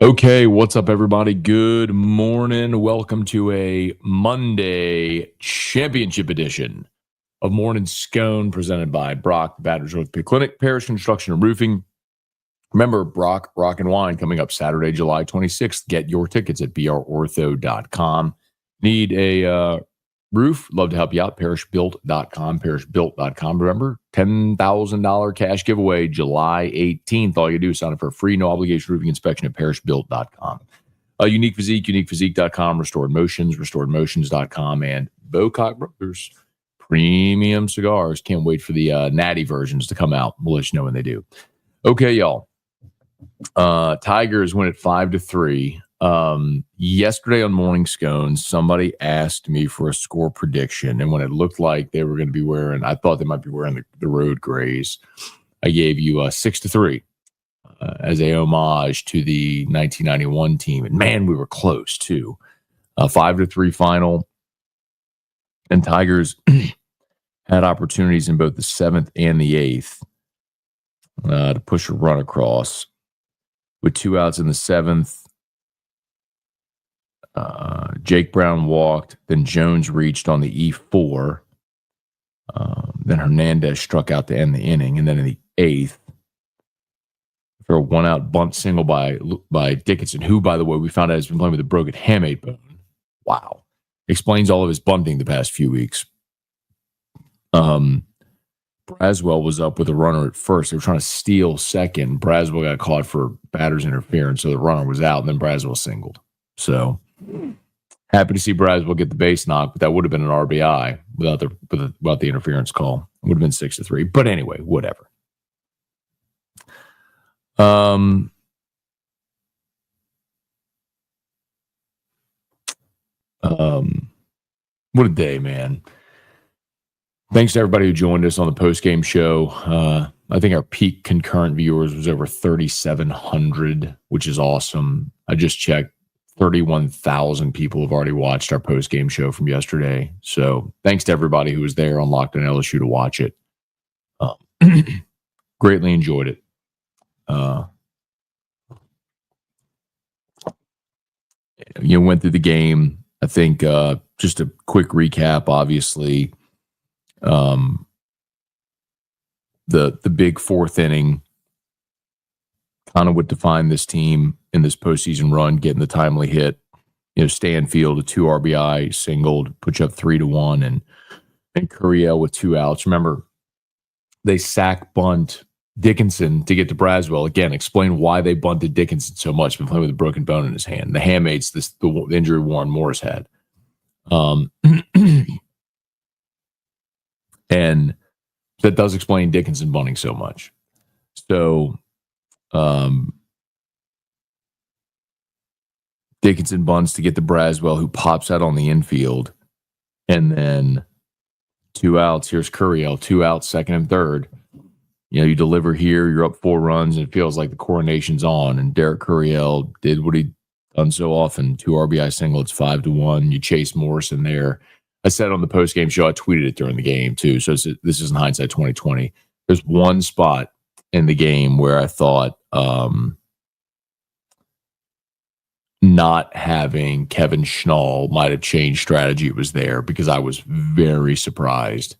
Okay, what's up, everybody? Good morning. Welcome to a Monday championship edition of Morning Scone presented by Brock, the Batters Orthopedic Clinic, Parish Construction and Roofing. Remember, Brock, Rock and Wine coming up Saturday, July 26th. Get your tickets at brortho.com. Need a roof? Love to help you out. Parishbuilt.com, parishbuilt.com. Remember, $10,000 cash giveaway July 18th. All you do is sign up for a free, no obligation roofing inspection at parishbuilt.com. Unique Physique, uniquephysique.com, Restored Motions, restoredmotions.com, and Bocock Brothers Premium Cigars. Can't wait for the natty versions to come out. We'll let you know when they do. Okay, y'all. Tigers win at 5-3. Yesterday on Morning Scone, somebody asked me for a score prediction, and when it looked like they were going to be wearing, I thought they might be wearing the road grays. I gave you 6-3 as a homage to the 1991 team, and man, we were close too. 5-3 final, and Tigers had opportunities in both the 7th and the 8th to push a run across with 2 outs in the 7th. Jake Brown walked, then Jones reached on the E4. Then Hernandez struck out to end the inning, and then in the 8th, for a 1-out bunt single by Dickinson, who, by the way, we found out has been playing with a broken hamate bone. Wow. Explains all of his bunting the past few weeks. Braswell was up with a runner at first. They were trying to steal second. Braswell got caught for batter's interference, so the runner was out, and then Braswell singled. So happy to see Braswell get the base knock, but that would have been an RBI without the interference call. It would have been 6-3. But anyway, whatever. What a day, man. Thanks to everybody who joined us on the postgame show. I think our peak concurrent viewers was over 3,700, which is awesome. I just checked. 31,000 people have already watched our post-game show from yesterday. So thanks to everybody who was there on Locked on LSU to watch it. Greatly enjoyed it. Went through the game. I think just a quick recap, obviously. The big 4th inning kind of would define this team in this postseason run, getting the timely hit. Stanfield, a 2 RBI singled, put you up 3-1, and Curiel with 2 outs. Remember, they sack bunt Dickinson to get to Braswell. Again, explain why they bunted Dickinson so much. Been playing with a broken bone in his hand. The handmates, the injury Warren Morris had. And that does explain Dickinson bunting so much. So, Dickinson bunts to get to Braswell, who pops out on the infield. And then 2 outs. Here's Curiel, 2 outs, 2nd and 3rd. You deliver here, you're up 4 runs, and it feels like the coronation's on. And Derek Curiel did what he'd done so often, 2 RBI single, it's 5-1. You chase Morrison there. I said on the postgame show, I tweeted it during the game too. So this is in hindsight 2020. There's one spot in the game where I thought not having Kevin Schnall might have changed strategy. It was there because I was very surprised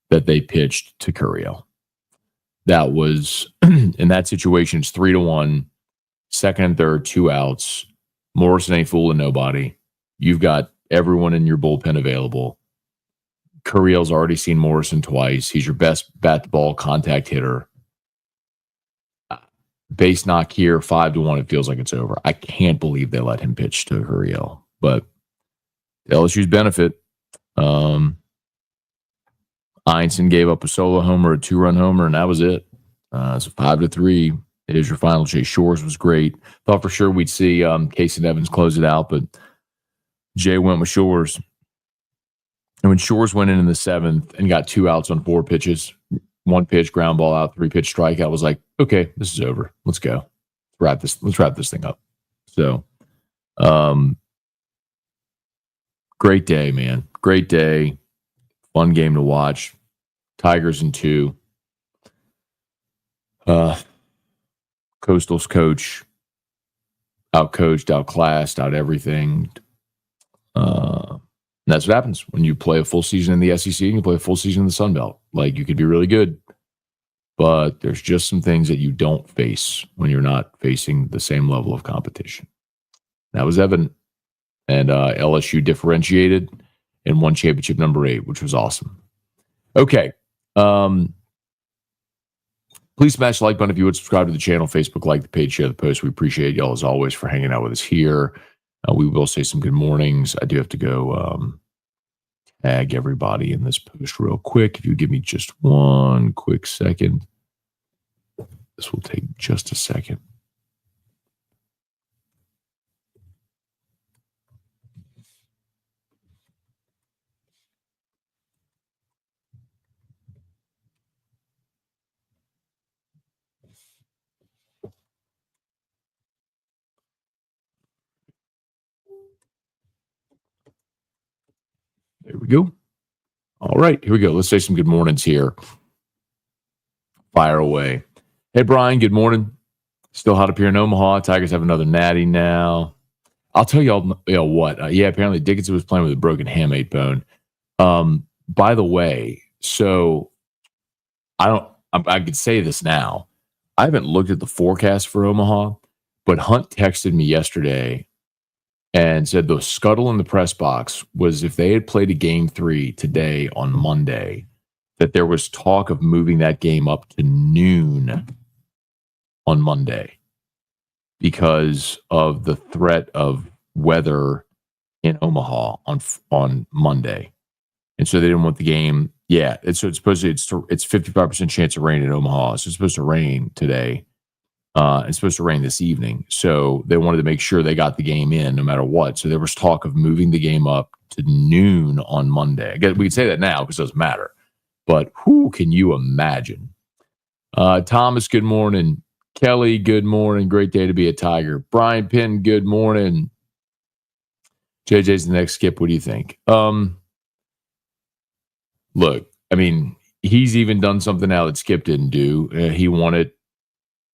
that they pitched to Curiel. That was, in that situation, it's 3-1, 2nd and 3rd, 2 outs. Morrison ain't fooling nobody. You've got everyone in your bullpen available. Curiel's already seen Morrison twice. He's your best bat-to-ball contact hitter. Base knock here, 5-1. It feels like it's over. I can't believe they let him pitch to Curiel. But LSU's benefit. Einstein gave up a solo homer, a 2-run homer, and that was it. So 5-3 is your final. Jay Shores was great. Thought for sure we'd see Casey Evans close it out, but Jay went with Shores. And when Shores went in the 7th and got 2 outs on 4 pitches, 1 pitch, ground ball out, 3-pitch strikeout, I was like, okay, this is over. Let's go. Let's wrap this thing up. So, great day, man. Great day. Fun game to watch. Tigers in 2. Coastal's coach, out-coached, outclassed, out everything. That's what happens when you play a full season in the SEC and you play a full season in the Sun Belt. Like, you could be really good, but there's just some things that you don't face when you're not facing the same level of competition. That was evident. And LSU differentiated and won championship number 8, which was awesome. Okay. Please smash the like button if you would. Subscribe to the channel, Facebook, like the page, share the post. We appreciate y'all, as always, for hanging out with us here. We will say some good mornings. I do have to go tag everybody in this post real quick. If you give me just one quick second. This will take just a second. There we go. All right, here we go. Let's say some good mornings here. Fire away. Hey, Brian, good morning. Still hot up here in Omaha. Tigers have another natty now. I'll tell y'all what. Apparently Dickinson was playing with a broken hamate bone. By the way, so I could say this now. I haven't looked at the forecast for Omaha, but Hunt texted me yesterday and said the scuttle in the press box was if they had played a game 3 today on Monday, that there was talk of moving that game up to noon on Monday because of the threat of weather in Omaha on Monday. And so they didn't want the game. Yeah, it's supposed to it's 55% chance of rain in Omaha. So it's supposed to rain today. It's supposed to rain this evening. So they wanted to make sure they got the game in no matter what. So there was talk of moving the game up to noon on Monday. I guess we can say that now because it doesn't matter. But who can you imagine? Thomas, good morning. Kelly, good morning. Great day to be a Tiger. Brian Penn, good morning. JJ's the next skip. What do you think? Look, I mean, he's even done something now that Skip didn't do. He won it,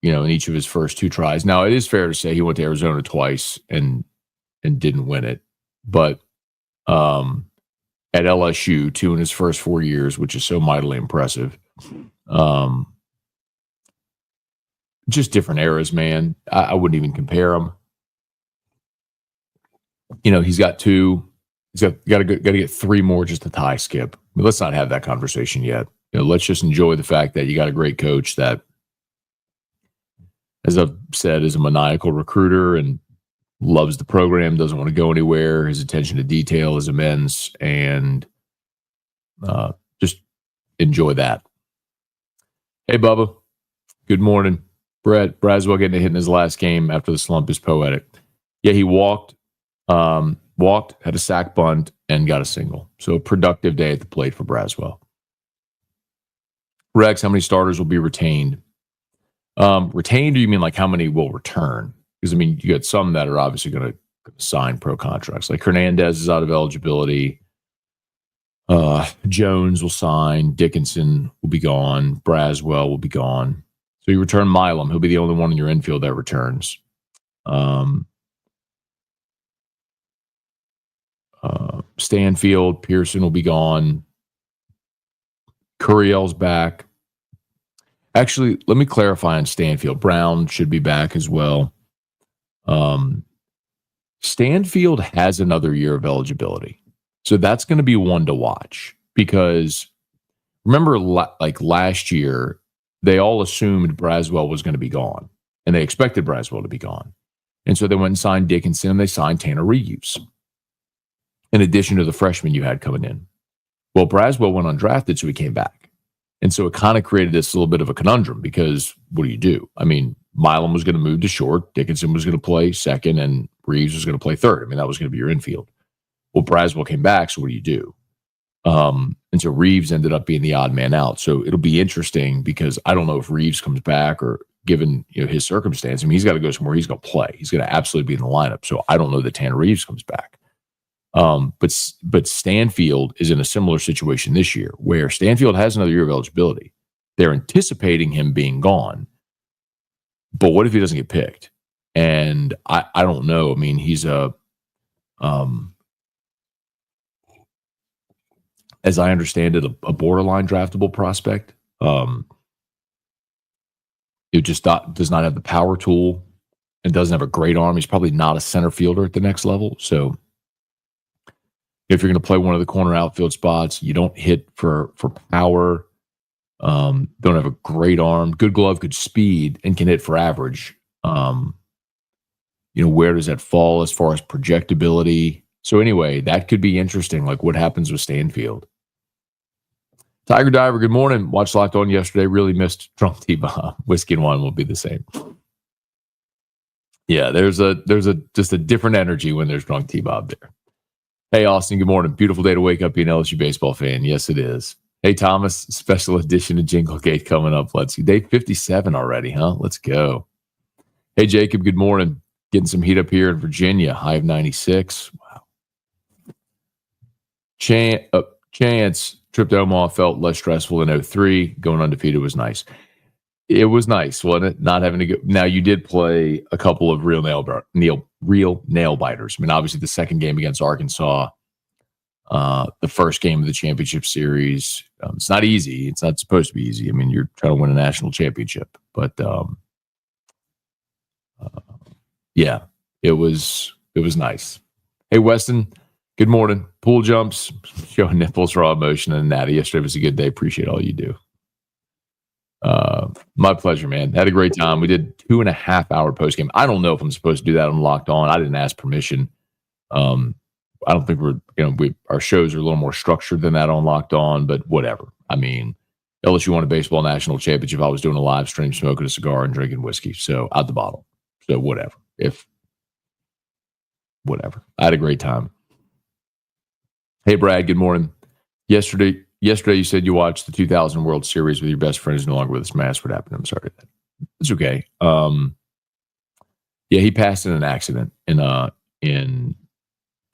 in each of his first 2 tries. Now, it is fair to say he went to Arizona twice and didn't win it. But at LSU, 2 in his first 4 years, which is so mightily impressive. Just different eras, man. I wouldn't even compare them. He's got 2. He's got to get 3 more just to tie Skip. But let's not have that conversation yet. Let's just enjoy the fact that you got a great coach that, as I've said, is a maniacal recruiter and loves the program, doesn't want to go anywhere. His attention to detail is immense, and just enjoy that. Hey, Bubba. Good morning. Brett Braswell getting a hit in his last game after the slump is poetic. Yeah, he walked, had a sack bunt, and got a single. So a productive day at the plate for Braswell. Rex, how many starters will be retained? Retained, or you mean like how many will return? Because, I mean, you got some that are obviously going to sign pro contracts. Like Hernandez is out of eligibility. Jones will sign. Dickinson will be gone. Braswell will be gone. So you return Milam. He'll be the only one in your infield that returns. Stanfield, Pearson will be gone. Curiel's back. Actually, let me clarify on Stanfield. Brown should be back as well. Stanfield has another year of eligibility. So that's going to be one to watch because remember, like last year, they all assumed Braswell was going to be gone and they expected Braswell to be gone. And so they went and signed Dickinson and they signed Tanner Reeves in addition to the freshman you had coming in. Well, Braswell went undrafted, so he came back. And so it kind of created this little bit of a conundrum because what do? I mean, Milam was going to move to short, Dickinson was going to play second, and Reeves was going to play third. I mean, that was going to be your infield. Well, Braswell came back, so what do? And so Reeves ended up being the odd man out. So it'll be interesting because I don't know if Reeves comes back or given his circumstance. I mean, he's got to go somewhere he's going to play. He's going to absolutely be in the lineup. So I don't know that Tanner Reeves comes back. But Stanfield is in a similar situation this year where Stanfield has another year of eligibility. They're anticipating him being gone. But what if he doesn't get picked? And I don't know. I mean, he's as I understand it, a borderline draftable prospect. It just does not have the power tool and doesn't have a great arm. He's probably not a center fielder at the next level. So if you're going to play one of the corner outfield spots, you don't hit for power, don't have a great arm, good glove, good speed, and can hit for average. Where does that fall as far as projectability? So anyway, that could be interesting, like what happens with Stanfield. Tiger Diver, good morning. Watched Locked On yesterday. Really missed Drunk T-Bomb. Whiskey and wine will be the same. Yeah, there's just a different energy when there's Drunk T-Bob there. Hey, Austin, good morning. Beautiful day to wake up being an LSU baseball fan. Yes, it is. Hey, Thomas, special edition of Jinglegate coming up. Let's see. Day 57 already, huh? Let's go. Hey, Jacob, good morning. Getting some heat up here in Virginia. High of 96. Wow. Chance trip to Omaha felt less stressful than 03. Going undefeated was nice. It was nice, wasn't it? Not having to go. Now, you did play a couple of real nail biters. I mean, obviously, the second game against Arkansas, the first game of the championship series. It's not easy. It's not supposed to be easy. I mean, you're trying to win a national championship. But, yeah, it was nice. Hey, Weston, good morning. Pool jumps, showing nipples, raw emotion, and natty. Yesterday was a good day. Appreciate all you do. My pleasure, man. Had a great time. We did 2.5-hour post game. I don't know if I'm supposed to do that on Locked On. I didn't ask permission. I don't think our shows are a little more structured than that on Locked On, but whatever. I mean, LSU won a baseball national championship. I was doing a live stream, smoking a cigar and drinking whiskey. So out the bottle. So whatever. Whatever. I had a great time. Hey, Brad, good morning. Yesterday you said you watched the 2000 World Series with your best friend who's no longer with us. Mass, what happened? I'm sorry. It's okay. Yeah, he passed in an accident in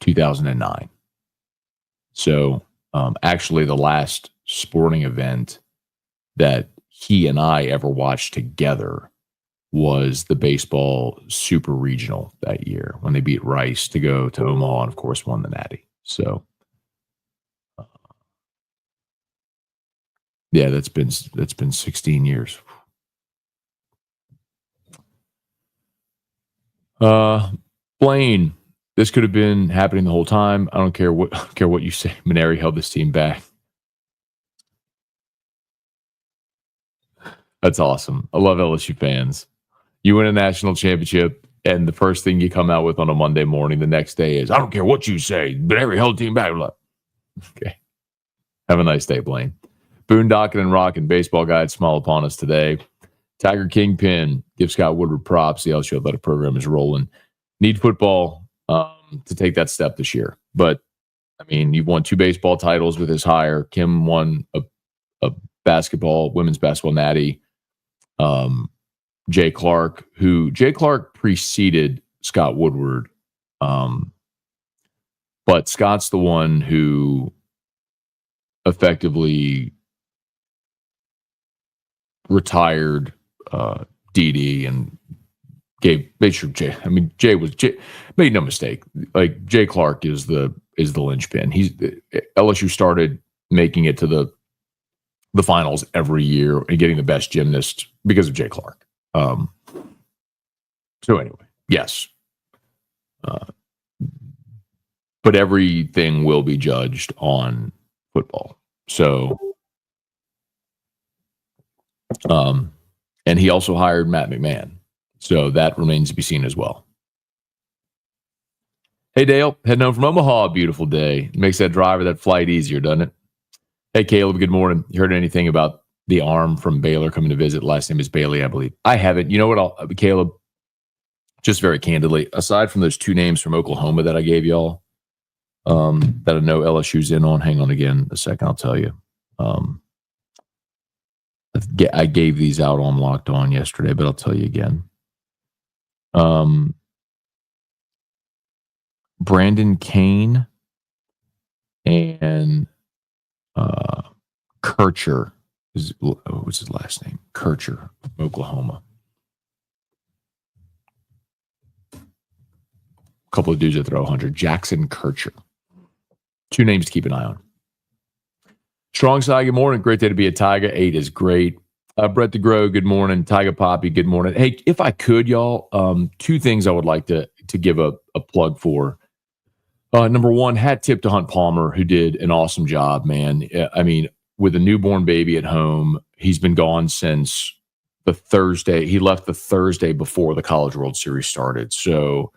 2009. So actually the last sporting event that he and I ever watched together was the baseball super regional that year when they beat Rice to go to Omaha and, of course, won the Natty. So, yeah, that's been 16 years. Blaine, this could have been happening the whole time. I don't care what you say. Maneri held this team back. That's awesome. I love LSU fans. You win a national championship, and the first thing you come out with on a Monday morning the next day is, I don't care what you say. Maneri held the team back. Okay. Have a nice day, Blaine. Boondocking and rocking baseball guide smile upon us today. Tiger Kingpin, give Scott Woodward props. The LSU athletic program is rolling. Need football to take that step this year. But, I mean, you've won 2 baseball titles with his hire. Kim won a women's basketball natty. Jay Clark preceded Scott Woodward. But Scott's the one who effectively retired DD and made sure Jay made no mistake. Like, Jay Clark is the linchpin. LSU started making it to the finals every year and getting the best gymnast because of Jay Clark. So anyway, yes. But everything will be judged on football. So, and he also hired Matt McMahon. So that remains to be seen as well. Hey, Dale, heading home from Omaha, a beautiful day. Makes that drive or that flight easier, doesn't it? Hey, Caleb, good morning. You heard anything about the arm from Baylor coming to visit? Last name is Bailey, I believe. I haven't. You know what, Caleb, just very candidly, aside from those 2 names from Oklahoma that I gave y'all, that I know LSU's in on, hang on again a second, I'll tell you. I gave these out on Locked On yesterday, but I'll tell you again. Brandon Kane and Kircher. What's his last name? Kircher, Oklahoma. couple of dudes that throw 100. Jackson Kircher. 2 names to keep an eye on. Strong side, good morning. Great day to be a Tiger. 8 is great. Brett DeGrow, good morning. Tiger Poppy, good morning. Hey, if I could, y'all, 2 things I would like to give a plug for. Number 1, hat tip to Hunt Palmer, who did an awesome job, man. I mean, with a newborn baby at home, he's been gone since the Thursday. He left the Thursday before the College World Series started. So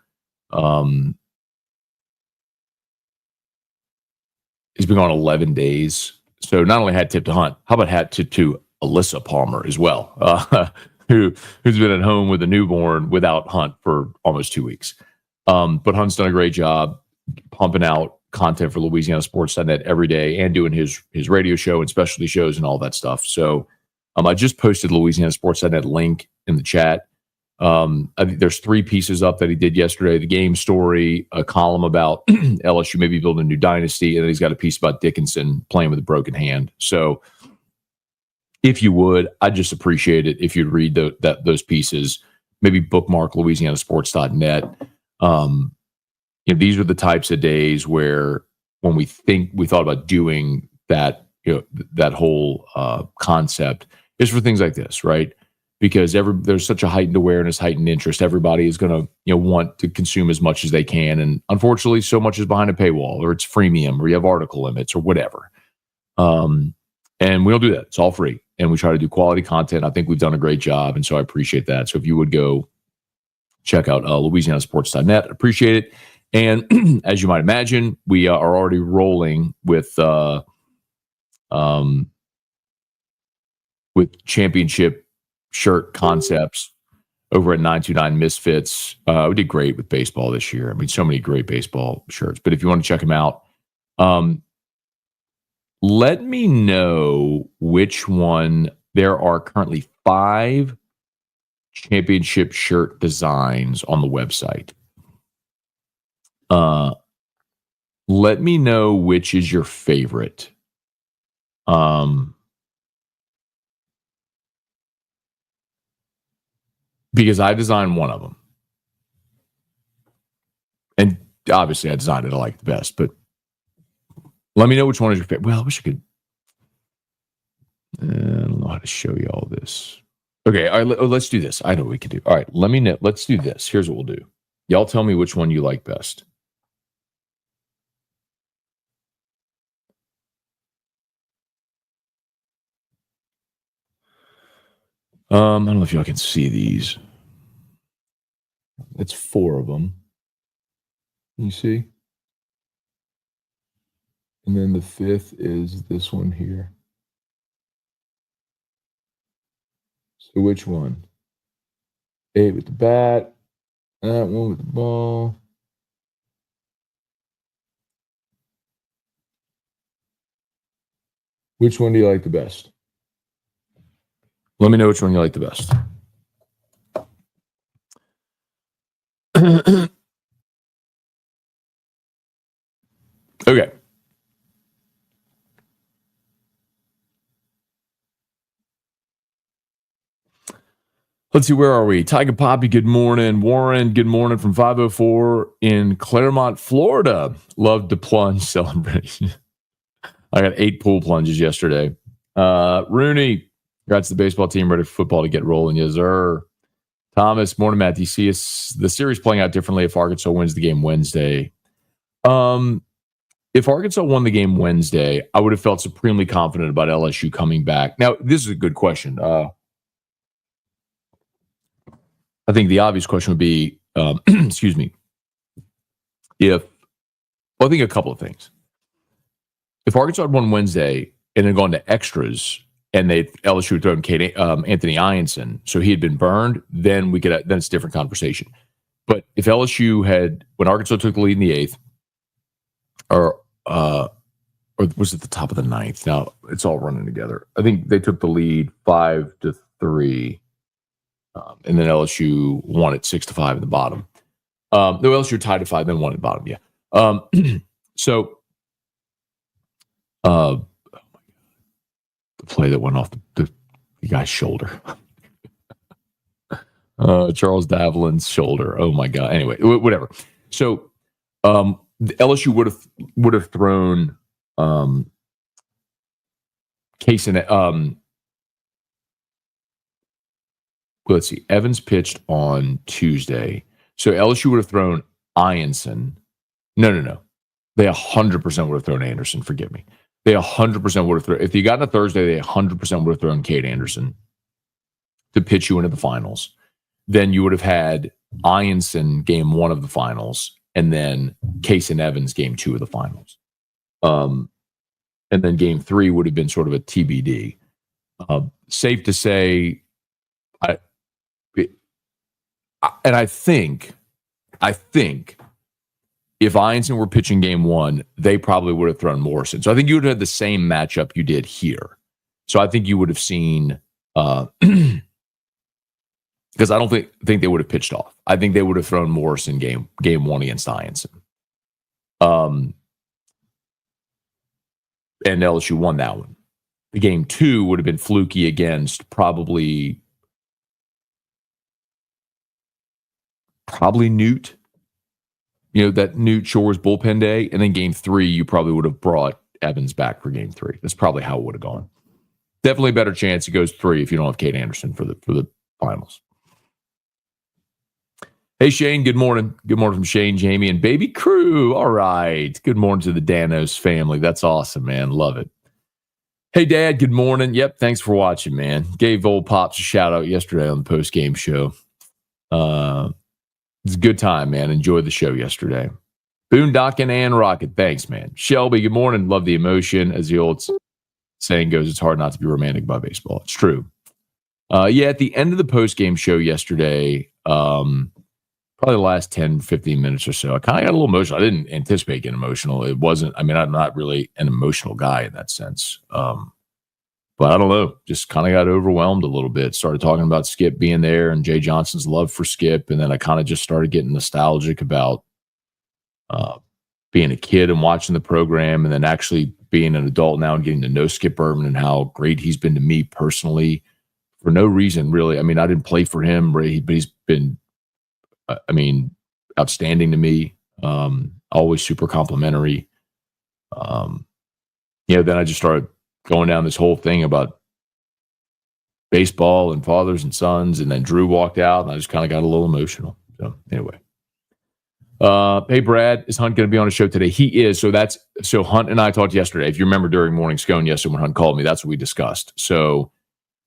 he's been gone 11 days. So not only hat tip to Hunt, how about hat tip to Alyssa Palmer as well, who's been at home with a newborn without Hunt for almost 2 weeks. But Hunt's done a great job pumping out content for LouisianaSports.net every day and doing his radio show and specialty shows and all that stuff. So I just posted LouisianaSports.net link in the chat. I think there's 3 pieces up that he did yesterday. The game story, a column about LSU maybe building a new dynasty, and then he's got a piece about Dickinson playing with a broken hand. So if you would, I'd just appreciate it if you'd read those pieces. Maybe bookmark LouisianaSports.net. These are the types of days where when we thought about doing that, that whole concept is for things like this, right? Because there's such a heightened awareness, heightened interest. Everybody is going to want to consume as much as they can, and unfortunately, so much is behind a paywall, or it's freemium, or you have article limits, or whatever. And we don't do that; it's all free, and we try to do quality content. I think we've done a great job, and so I appreciate that. So if you would go check out LouisianaSports.net, appreciate it. And as you might imagine, we are already rolling with championship shirt concepts over at 929 Misfits. We did great with baseball this year. I mean, so many great baseball shirts. But if you want to check them out, let me know which one. There are currently 5 championship shirt designs on the website. Let me know which is your favorite. Because I designed one of them. And obviously I designed it I like the best, but let me know which one is your favorite. Well, I wish I could. I don't know how to show you all this. Okay, all right, let's do this. I know what we can do. All right, let me know. Let's do this. Here's what we'll do. Y'all tell me which one you like best. I don't know if y'all can see these. It's 4 of them. You see? And then the 5th is this one here. So which one? 8 with the bat. That one with the ball. Which one do you like the best? Let me know which one you like the best. Okay. Let's see, where are we? Tiger Poppy, good morning. Warren, good morning from 504 in Claremont, Florida. Love to plunge celebration. I got 8 pool plunges yesterday. Rooney, congrats to the baseball team, ready for football to get rolling. Yes, sir. Thomas, morning, Matt. Do you see the series playing out differently if Arkansas wins the game Wednesday? If Arkansas won the game Wednesday, I would have felt supremely confident about LSU coming back. Now, this is a good question. I think the obvious question would be, excuse me, I think a couple of things. If Arkansas had won Wednesday and then gone to extras and LSU had thrown Anthony Ianson, so he had been burned, then it's a different conversation. But if LSU when Arkansas took the lead in the 8th, or was it the top of the 9th? Now it's all running together. I think they took the lead 5-3, and then LSU won it 6-5 in the bottom. No, LSU tied at 5, then won at the bottom. Yeah. So, oh my God, the play that went off the guy's shoulder. Charles Davelin's shoulder. Oh my God. Anyway, whatever. So The LSU would have thrown Case and let's see. Evans pitched on Tuesday, so LSU would have thrown Ianson. No. They 100% would have thrown Anderson. Forgive me. They 100% would have thrown. If you got on a Thursday, they 100% would have thrown Cade Anderson to pitch you into the finals. Then you would have had Ianson game 1 of the finals, and then Case and Evans game 2 of the finals. And then game 3 would have been sort of a TBD. Safe to say, I think if Ianson were pitching game 1, they probably would have thrown Morrison. So I think you would have had the same matchup you did here. So I think you would have seen because I don't think they would have pitched off. I think they would have thrown Morrison game 1 against Ianson. And LSU won that one. The game 2 would have been fluky against probably Newt. That Newt Shores bullpen day. And then game 3, you probably would have brought Evans back for game 3. That's probably how it would have gone. Definitely a better chance it goes 3 if you don't have Cade Anderson for the finals. Hey, Shane, good morning. Good morning from Shane, Jamie, and baby crew. All right. Good morning to the Danos family. That's awesome, man. Love it. Hey, Dad, good morning. Yep, thanks for watching, man. Gave old Pops a shout-out yesterday on the post-game show. It's a good time, man. Enjoyed the show yesterday. Boondocking and Rocket, thanks, man. Shelby, good morning. Love the emotion. As the old saying goes, it's hard not to be romantic by baseball. It's true. At the end of the post-game show yesterday, probably the last 10, 15 minutes or so, I kind of got a little emotional. I didn't anticipate getting emotional. It wasn't, I'm not really an emotional guy in that sense. But I don't know, just kind of got overwhelmed a little bit. Started talking about Skip being there and Jay Johnson's love for Skip. And then I kind of just started getting nostalgic about being a kid and watching the program, and then actually being an adult now and getting to know Skip Urban and how great he's been to me personally for no reason, really. I didn't play for him, but he's been, outstanding to me. Always super complimentary. Then I just started going down this whole thing about baseball and fathers and sons, and then Drew walked out, and I just kind of got a little emotional. So anyway, hey Brad, is Hunt going to be on a show today? He is. So Hunt and I talked yesterday. If you remember during Morning Scone yesterday when Hunt called me, that's what we discussed. So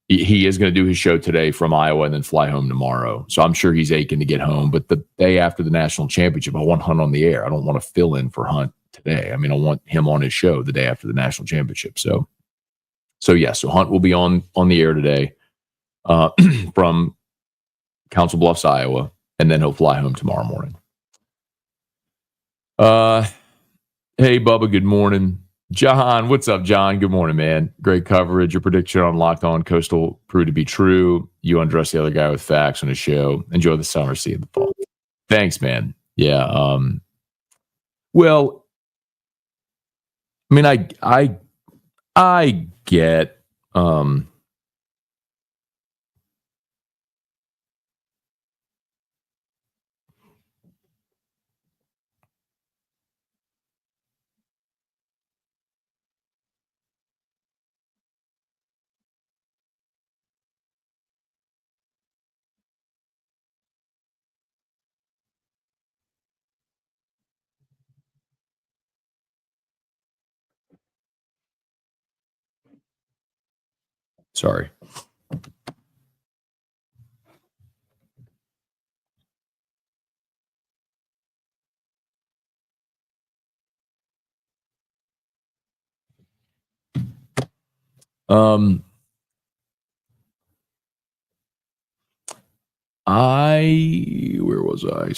he is going to do his show today from Iowa and then fly home tomorrow. So I'm sure he's aching to get home. But the day after the national championship, I want Hunt on the air. I don't want to fill in for Hunt today. I want him on his show the day after the national championship. So Hunt will be on the air today from Council Bluffs, Iowa, and then he'll fly home tomorrow morning. Hey, Bubba, good morning. John, what's up, John? Good morning, man. Great coverage. Your prediction on Locked On Coastal proved to be true. You undress the other guy with facts on his show. Enjoy the summer, see you in the fall. Thanks, man. Yeah. Well, I get sorry. Where was I?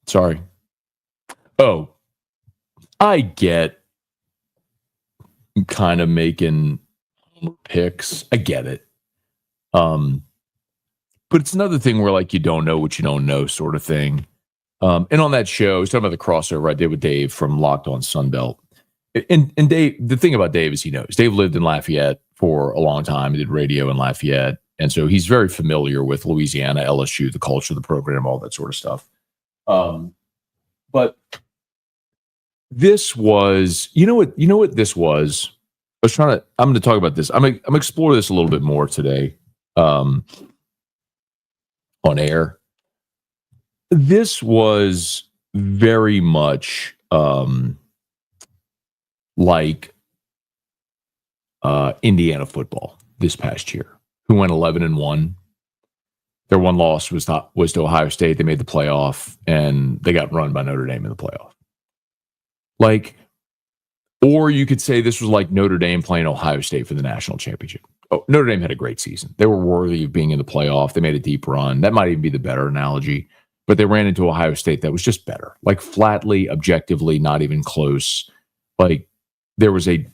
Sorry. Oh, I get kind of making picks. I get it. But it's another thing where you don't know what you don't know sort of thing. And on that show, I was talking about the crossover I did with Dave from Locked On Sunbelt. And Dave, the thing about Dave is he knows. Dave lived in Lafayette for a long time. He did radio in Lafayette. And so he's very familiar with Louisiana, LSU, the culture, the program, all that sort of stuff. But this was, you know what this was? I'm going to talk about this. I'm going to explore this a little bit more today on air. This was very much like Indiana football this past year, who went 11-1. Their one loss was to Ohio State. They made the playoff, and they got run by Notre Dame in the playoff. Or you could say this was like Notre Dame playing Ohio State for the national championship. Oh, Notre Dame had a great season. They were worthy of being in the playoff. They made a deep run. That might even be the better analogy. But they ran into Ohio State that was just better. Flatly, objectively, not even close. There was a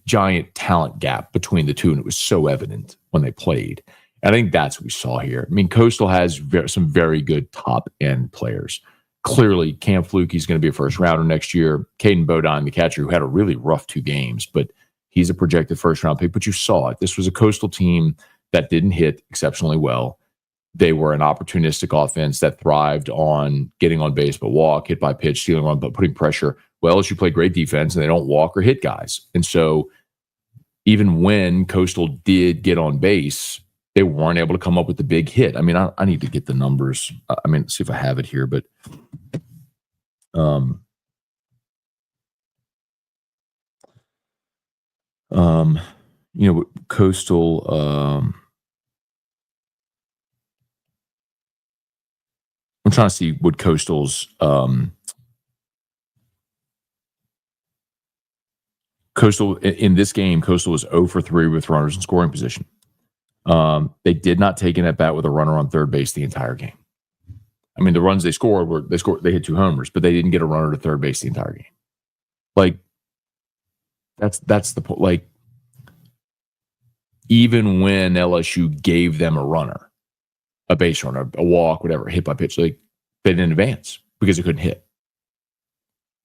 giant talent gap between the two, and it was so evident when they played. And I think that's what we saw here. I mean, Coastal has some very good top-end players. Clearly, Cam Fluke's going to be a first-rounder next year. Caden Bodine, the catcher, who had a really rough 2 games, but he's a projected first-round pick. But you saw it. This was a Coastal team that didn't hit exceptionally well. They were an opportunistic offense that thrived on getting on base but walk, hit by pitch, stealing run, but putting pressure. Well, LSU played great defense, and they don't walk or hit guys. And so even when Coastal did get on base, they weren't able to come up with the big hit. I mean, I need to get the numbers. See if I have it here, but Coastal. I'm trying to see what Coastal's Coastal in this game. Coastal was 0 for 3 with runners in scoring position. They did not take an at bat with a runner on third base the entire game. I mean, the runs they scored they hit 2 homers, but they didn't get a runner to third base the entire game. That's the point. Even when LSU gave them a runner, a base runner, a walk, whatever, hit by pitch, they didn't advance because they couldn't hit.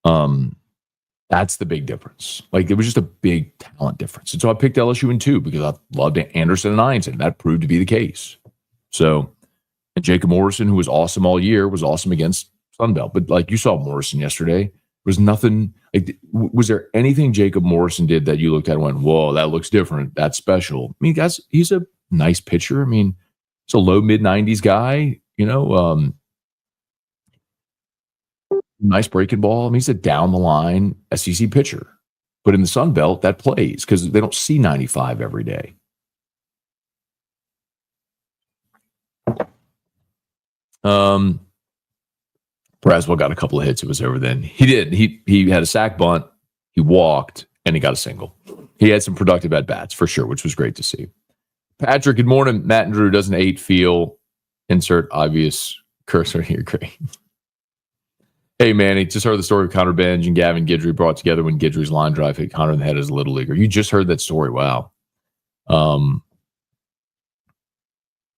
That's the big difference. It was just a big talent difference. And so I picked LSU in 2 because I loved Anderson and Ianson. That proved to be the case. So, and Jacob Morrison, who was awesome all year, was awesome against Sunbelt. But you saw Morrison yesterday. There was nothing. Was there anything Jacob Morrison did that you looked at and went, whoa, that looks different. That's special. I mean, guys, he's a nice pitcher. I mean, he's a low mid-90s guy, nice breaking ball. I mean, he's a down-the-line SEC pitcher. But in the Sun Belt, that plays because they don't see 95 every day. Braswell got a couple of hits. It was over then. He did. He had a sack bunt. He walked, and he got a single. He had some productive at-bats for sure, which was great to see. Patrick, good morning. Matt and Drew, doesn't 8 feel? Insert obvious cursor here. Great. Hey, Manny, just heard the story of Connor Benj and Gavin Guidry brought together when Guidry's line drive hit Connor in the head as a little leaguer. You just heard that story. Wow.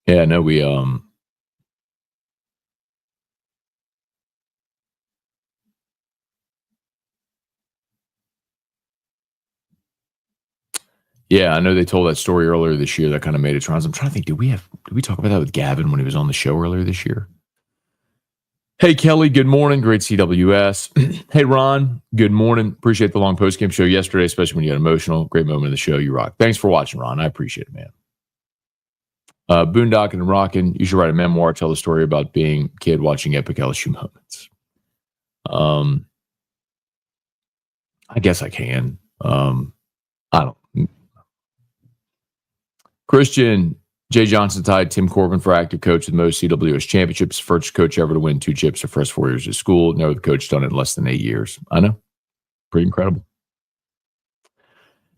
Yeah, no, we yeah, I know they told that story earlier this year that kind of made it rounds. I'm trying to think, did we talk about that with Gavin when he was on the show earlier this year? Hey, Kelly, good morning. Great CWS. Hey, Ron, good morning. Appreciate the long postgame show yesterday, especially when you got emotional. Great moment of the show. You rock. Thanks for watching, Ron. I appreciate it, man. Boondocking and rocking. You should write a memoir, tell the story about being a kid watching epic LSU moments. I guess I can. I don't. Christian, Jay Johnson tied Tim Corbin for active coach with most CWS championships. First coach ever to win 2 chips for first 4 years of school. No, the coach done it in less than 8 years. I know. Pretty incredible.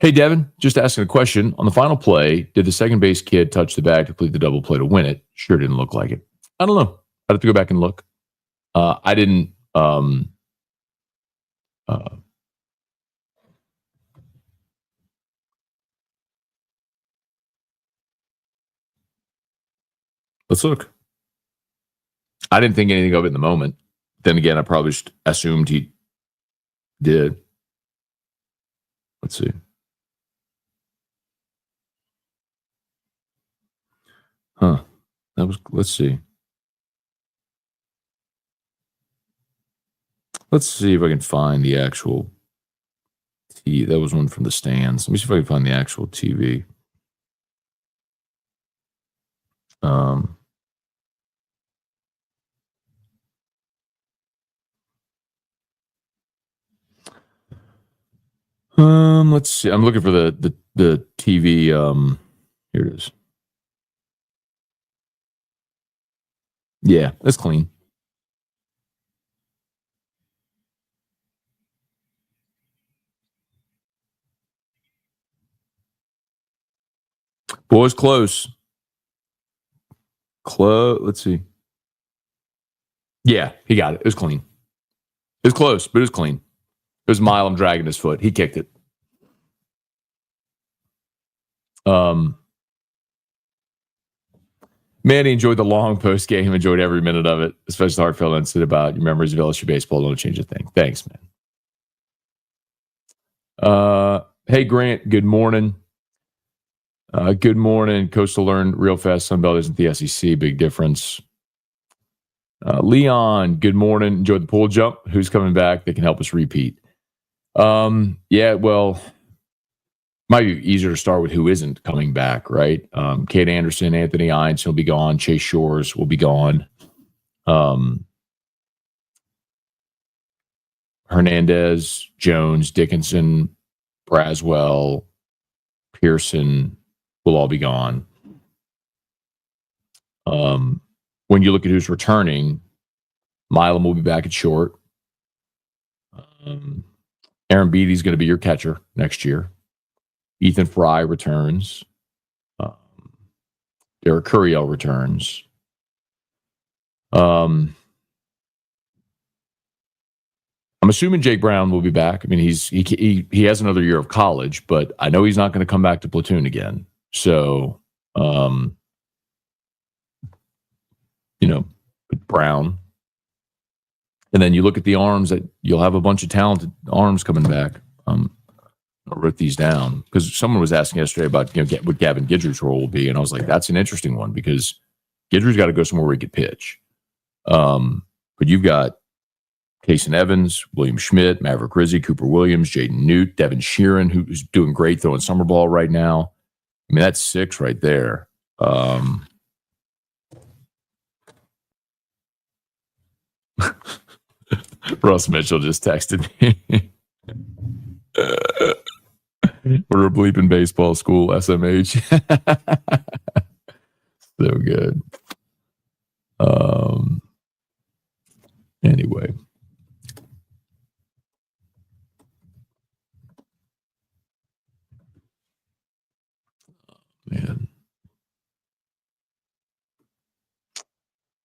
Hey, Devin, just asking a question. On the final play, did the second base kid touch the bag to complete the double play to win it? Sure didn't look like it. I don't know. I'd have to go back and look. I didn't. Let's look. I didn't think anything of it in the moment. Then again, I probably just assumed he did. Let's see. Let's see. Let's see if I can find the actual TV. That was one from the stands. Let me see if I can find the actual TV. Let's see. I'm looking for the TV. Here it is. Yeah, it's clean. Boys, close. Let's see. Yeah, he got it. It was clean. It was close, but it was clean. It was Milam dragging his foot. He kicked it. Manny enjoyed the long post game. Enjoyed every minute of it, especially the heartfelt incident about your memories of LSU baseball. Don't change a thing. Thanks, man. Hey, Grant. Good morning. Good morning. Coastal learned real fast. Sunbelt isn't the SEC. Big difference. Leon. Good morning. Enjoyed the pool jump. Who's coming back that can help us repeat? Yeah. Well. Might be easier to start with who isn't coming back, right? Kate Anderson, Anthony Hines will be gone. Chase Shores will be gone. Hernandez, Jones, Dickinson, Braswell, Pearson will all be gone. When you look at who's returning, Milam will be back at short. Aaron Beatty's going to be your catcher next year. Ethan Fry returns. Derek Curiel returns. I'm assuming Jake Brown will be back. I mean, he has another year of college, but I know he's not going to come back to platoon again. So, Brown. And then you look at the arms that you'll have a bunch of talented arms coming back. I wrote these down because someone was asking yesterday about what Gavin Guidry's role will be, and I was like, that's an interesting one because Guidry's got to go somewhere where he could pitch. But you've got Kason Evans, William Schmidt, Maverick Rizzi, Cooper Williams, Jaden Newt, Devin Sheeran, who's doing great throwing summer ball right now. I mean, that's 6 right there. Russ Mitchell just texted me. We're a bleeping baseball school, SMH. So good. Anyway. Man.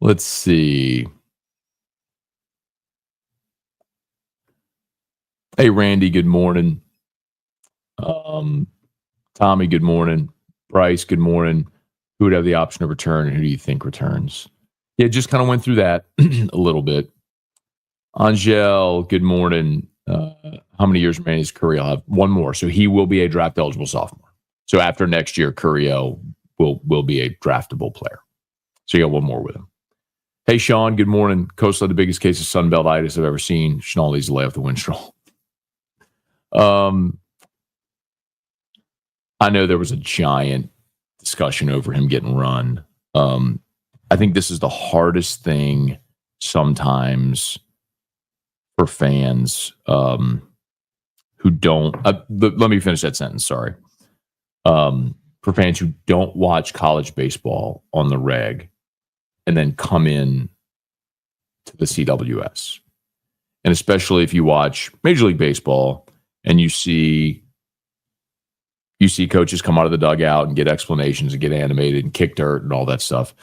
Let's see. Hey, Randy, good morning. Tommy, good morning. Bryce, good morning. Who would have the option of return and who do you think returns? Yeah, just kind of went through that a little bit. Angel, good morning. How many years remaining does Curiel have? 1 more. So he will be a draft eligible sophomore. So after next year, Curiel will be a draftable player. So you got 1 more with him. Hey, Sean, good morning. Coastal had the biggest case of Sunbeltitis I've ever seen. Schnall needs to lay off the windstroll. I know there was a giant discussion over him getting run. I think this is the hardest thing sometimes for fans who don't. Let me finish that sentence. Sorry. For fans who don't watch college baseball on the reg and then come in to the CWS. And especially if you watch Major League Baseball and you see coaches come out of the dugout and get explanations and get animated and kick dirt and all that stuff.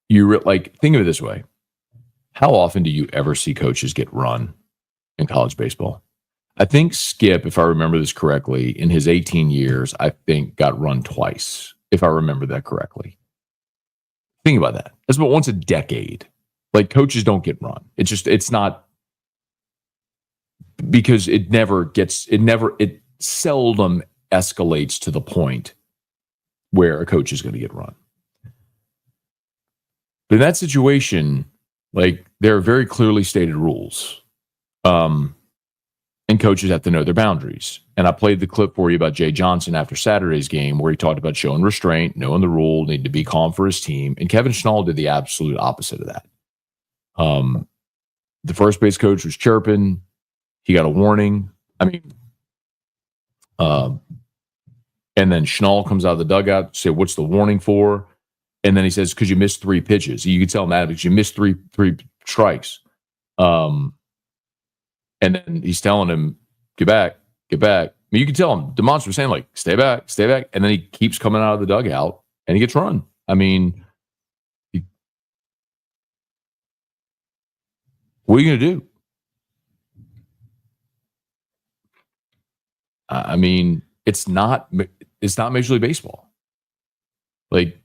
Think of it this way. How often do you ever see coaches get run in college baseball? I think Skip, if I remember this correctly, in his 18 years, I think got run twice, if I remember that correctly. Think about that. That's about once a decade. Like, coaches don't get run. It's not, because it seldom escalates to the point where a coach is going to get run. But in that situation, like, there are very clearly stated rules. And coaches have to know their boundaries. And I played the clip for you about Jay Johnson after Saturday's game where he talked about showing restraint, knowing the rule, need to be calm for his team. And Kevin Schnall did the absolute opposite of that. The first base coach was chirping. He got a warning. And then Schnall comes out of the dugout, say, what's the warning for? And then he says, because you missed 3 pitches. You can tell him that because you missed three strikes. And then he's telling him, get back. You can tell him, DeMonster was saying, like, stay back. And then he keeps coming out of the dugout and he gets run. What are you going to do? It's not Major League Baseball. Like,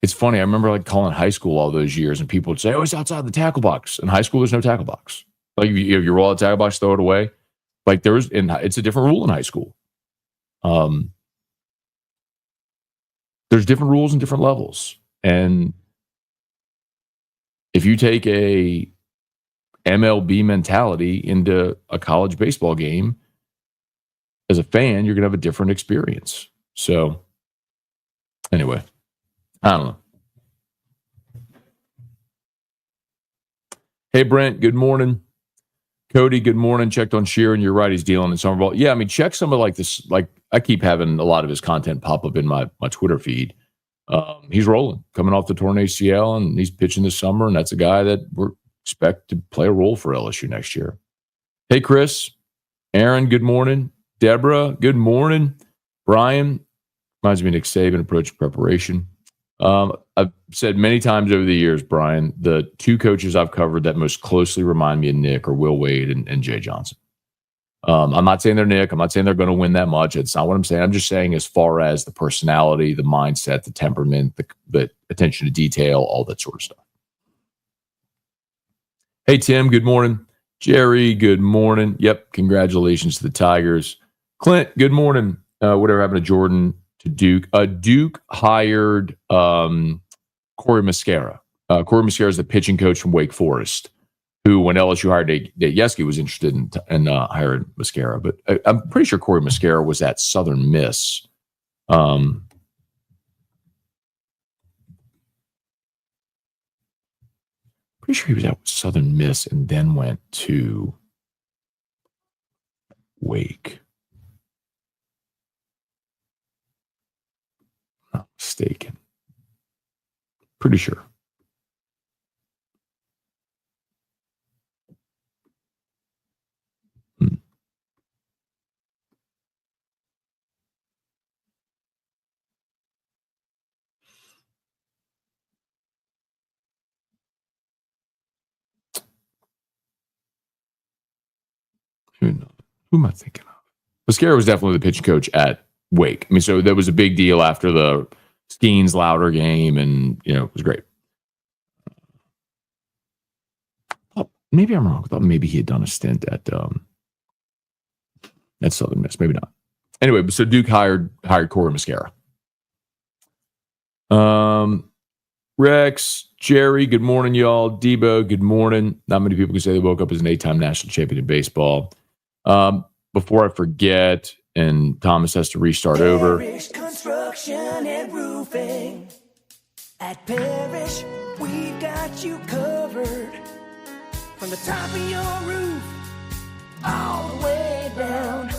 it's funny. I remember like calling high school all those years and people would say, oh, it's outside the tackle box. In high school, there's no tackle box. Like, if you roll out the tackle box, throw it away. Like, it's a different rule in high school. There's different rules and different levels. And if you take a MLB mentality into a college baseball game, as a fan, you're going to have a different experience. So, anyway, I don't know. Hey, Brent, good morning. Cody, good morning. Checked on Sheeran. You're right. He's dealing in summer ball. Yeah, check some of like this. Like, I keep having a lot of his content pop up in my Twitter feed. He's rolling, coming off the torn ACL, and he's pitching this summer. And that's a guy that we expect to play a role for LSU next year. Hey, Chris, Aaron, good morning. Deborah, good morning. Brian, reminds me of Nick Saban approach preparation. I've said many times over the years, Brian, the 2 coaches I've covered that most closely remind me of Nick are Will Wade and Jay Johnson. I'm not saying they're Nick. I'm not saying they're going to win that much. It's not what I'm saying. I'm just saying as far as the personality, the mindset, the temperament, the attention to detail, all that sort of stuff. Hey, Tim, good morning. Jerry, good morning. Yep, congratulations to the Tigers. Clint, good morning. Whatever happened to Jordan to Duke? Duke hired Corey Muscara. Corey Muscara is the pitching coach from Wake Forest, who, when LSU hired Nate Yeskie, was interested in hiring Muscara. But I'm pretty sure Corey Muscara was at Southern Miss. Pretty sure he was at Southern Miss and then went to Wake. Not mistaken. Pretty sure. Who am I thinking of? Muscara was definitely the pitching coach at Wake. So that was a big deal after the Skeens Louder game, and it was great. Maybe I'm wrong. I thought maybe he had done a stint at Southern Miss. Maybe not. Anyway, so Duke hired Corey Muscara. Rex, Jerry, good morning, y'all. Debo, good morning. Not many people can say they woke up as an 8-time national champion in baseball. Before I forget, and Thomas has to restart over. Parish Construction and Roofing. At Parish, we've got you covered. From the top of your roof, all the way down.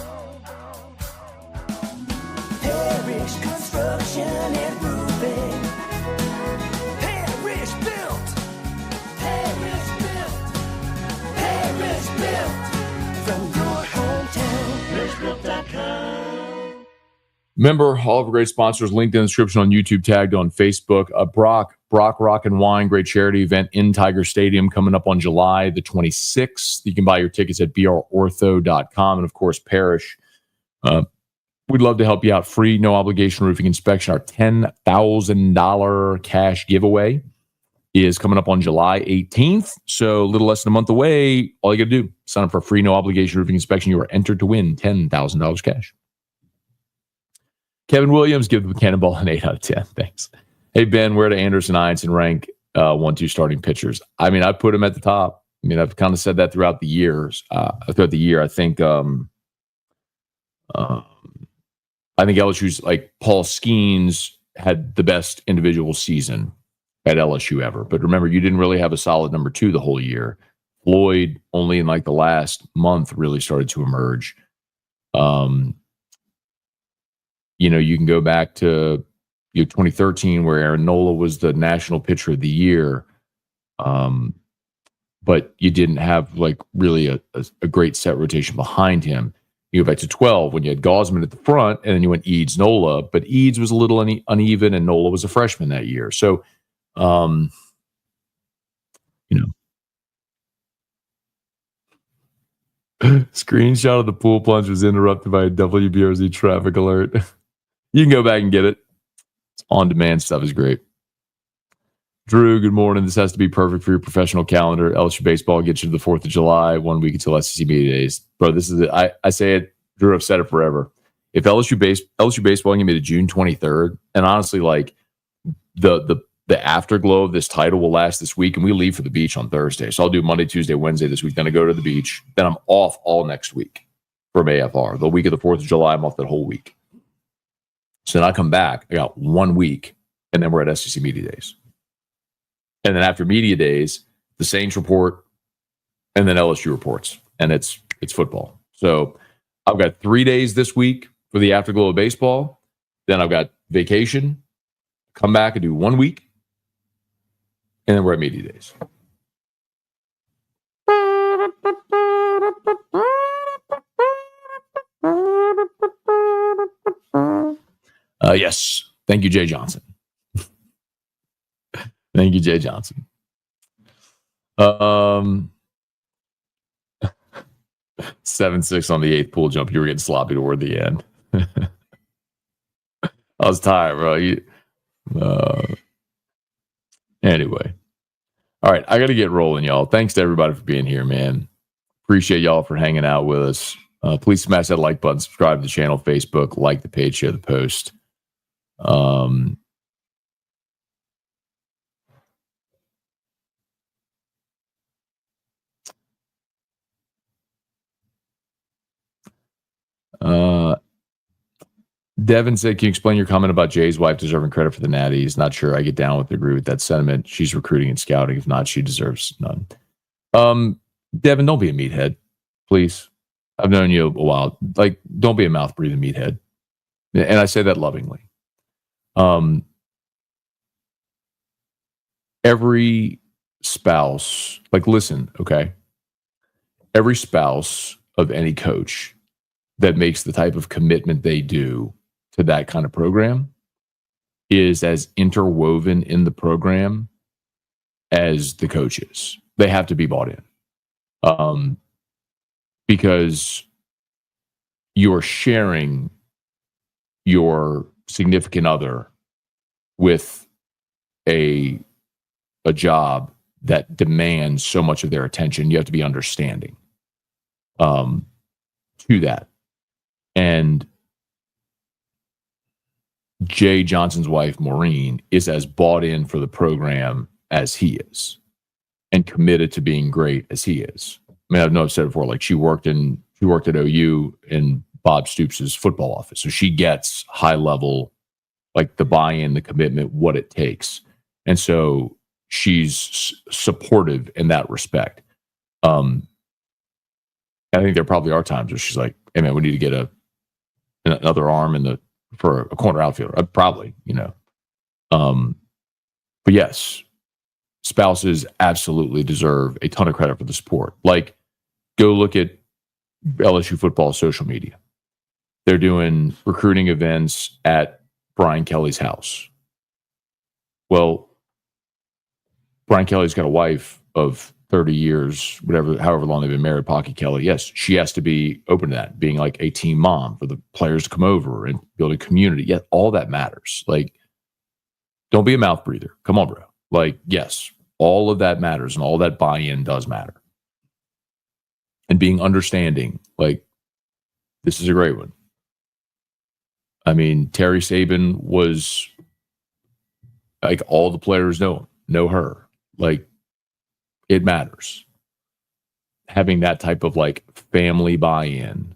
Parish Construction and Roofing. Parish built. Parish built. Parish built. From your hometown, ParishBuilt.com. Remember, all of our great sponsors linked in the description on YouTube, tagged on Facebook. Brock Rock and Wine, great charity event in Tiger Stadium coming up on July the 26th. You can buy your tickets at brortho.com. And, of course, Parish. We'd love to help you out. Free, no obligation roofing inspection. Our $10,000 cash giveaway is coming up on July 18th. So a little less than a month away. All you got to do, sign up for a free, no obligation roofing inspection. You are entered to win $10,000 cash. Kevin Williams, give the Cannonball an 8 out of 10. Thanks. Hey, Ben, where do Anderson Heinsohn rank 1-2 starting pitchers? I mean, I put him at the top. I mean, I've kind of said that throughout the years. Throughout the year, I think LSU's like Paul Skeens had the best individual season at LSU ever. But remember, you didn't really have a solid number 2 the whole year. Floyd only in like the last month really started to emerge. You can go back to 2013 where Aaron Nola was the national pitcher of the year. But you didn't have like really a great set rotation behind him. You go back to 12 when you had Gosman at the front, and then you went Eads, Nola. But Eads was a little uneven, and Nola was a freshman that year. So, screenshot of the pool plunge was interrupted by a WBRZ traffic alert. You can go back and get it. It's on-demand stuff is great. Drew, good morning. This has to be perfect for your professional calendar. LSU baseball gets you to the 4th of July, 1 week until SEC media days. Bro, this is it. I say it, Drew, I've said it forever. If LSU baseball can be to June 23rd, and honestly, like the afterglow of this title will last this week, and we leave for the beach on Thursday. So I'll do Monday, Tuesday, Wednesday this week. Then I go to the beach. Then I'm off all next week from AFR. The week of the 4th of July, I'm off that whole week. So then I come back. I got 1 week, and then we're at SEC media days. And then after media days, the Saints report, and then LSU reports, and it's football. So I've got 3 days this week for the afterglow of baseball. Then I've got vacation, come back and do 1 week, and then we're at media days. Yes. Thank you, Jay Johnson. Thank you, Jay Johnson. 7-6 on the 8th pool jump. You were getting sloppy toward the end. I was tired, bro. Anyway. All right. I got to get rolling, y'all. Thanks to everybody for being here, man. Appreciate y'all for hanging out with us. Please smash that like button, subscribe to the channel, Facebook, like the page, share the post. Devin said, can you explain your comment about Jay's wife deserving credit for the natties? Not sure I get down with agree with that sentiment. She's recruiting and scouting. If not, she deserves none. Devin, don't be a meathead, please. I've known you a while. Like, don't be a mouth breathing meathead. And I say that lovingly. Every spouse, like, listen, okay? Every spouse of any coach that makes the type of commitment they do to that kind of program is as interwoven in the program as the coach is. They have to be bought in. Because you're sharing your significant other with a job that demands so much of their attention. You have to be understanding to that. And Jay Johnson's wife, Maureen, is as bought in for the program as he is and committed to being great as he is. I mean, I've said it before, like she worked at OU in Bob Stoops' football office. So she gets high level, like the buy-in, the commitment, what it takes. And so she's supportive in that respect. I think there probably are times where she's like, hey man, we need to get another arm for a corner outfielder. Probably, but yes, spouses absolutely deserve a ton of credit for the support. Like, go look at LSU football social media. They're doing recruiting events at Brian Kelly's house. Well, Brian Kelly's got a wife of 30 years, however long they've been married, Pocky Kelly. Yes, she has to be open to that, being like a team mom for the players to come over and build a community. Yeah, all that matters. Like, don't be a mouth breather. Come on, bro. Like, yes, all of that matters and all that buy-in does matter. And being understanding, like, this is a great one. I mean, Terry Saban was like all the players know her. Like, it matters. Having that type of like family buy-in.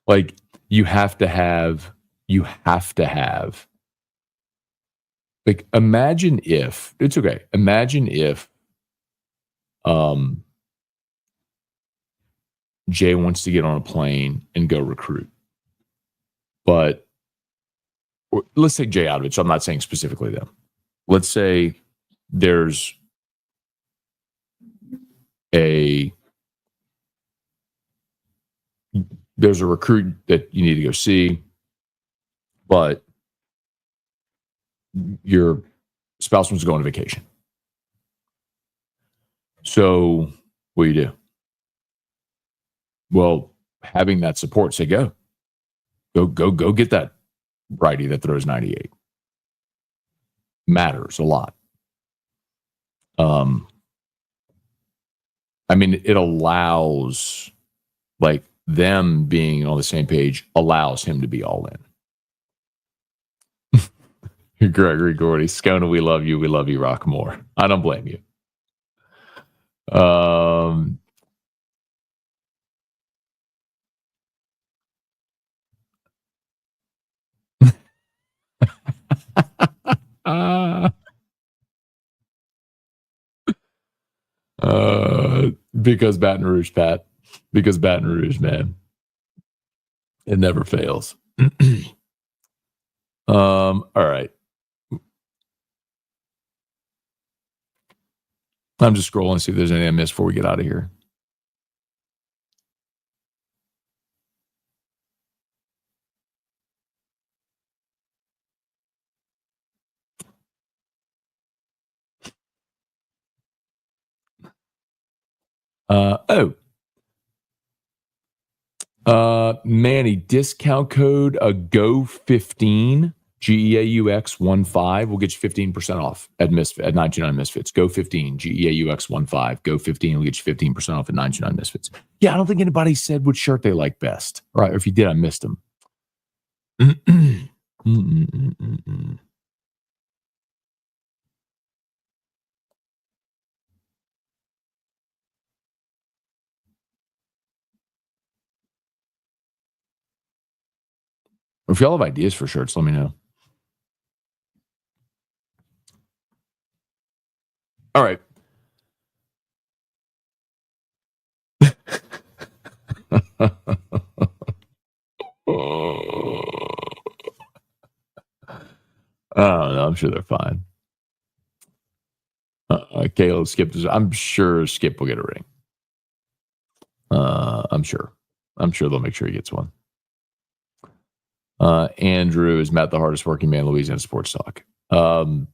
Like you have to have like, imagine if Jay wants to get on a plane and go recruit. But let's take Jay out of it. So I'm not saying specifically them. Let's say there's a recruit that you need to go see, but your spouse wants to go on vacation. So what do you do? Well, having that support, say go get that righty that throws 98 matters a lot. I mean, it allows, like, them being on the same page allows him to be all in. Gregory Gordy, Scone, we love you, Rockmore. I don't blame you. Because Baton Rouge, Pat. Because Baton Rouge, man. It never fails. All right. I'm just scrolling to see if there's anything I missed before we get out of here. Manny, discount code GO15, GEAUX15 will get you 15% off at 99 Misfits. GO15, GEAUX15, GO15 will get you 15% off at 99 Misfits. Yeah, I don't think anybody said which shirt they like best. All right, or if you did, I missed them. If y'all have ideas for shirts, let me know. All right. I don't know. I'm sure they're fine. Caleb, Skip, I'm sure Skip will get a ring. I'm sure they'll make sure he gets one. Andrew, is Matt the hardest working man in Louisiana sports talk? I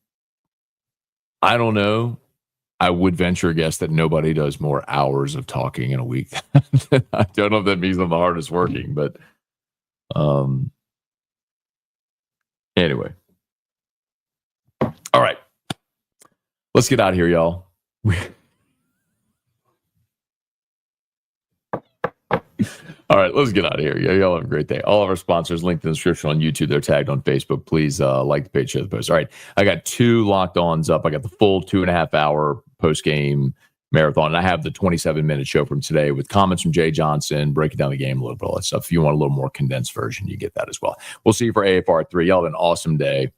don't know. I would venture a guess that nobody does more hours of talking in a week. I don't know if that means I'm the hardest working, but anyway. All right. Let's get out of here, y'all. All right, let's get out of here. Y'all have a great day. All of our sponsors linked in the description on YouTube. They're tagged on Facebook. Please like the page, share the post. All right, I got 2 locked ons up. I got the full 2.5 hour post-game marathon. And I have the 27-minute show from today with comments from Jay Johnson, breaking down the game a little bit, all that stuff. If you want a little more condensed version, you get that as well. We'll see you for AFR 3. Y'all have an awesome day.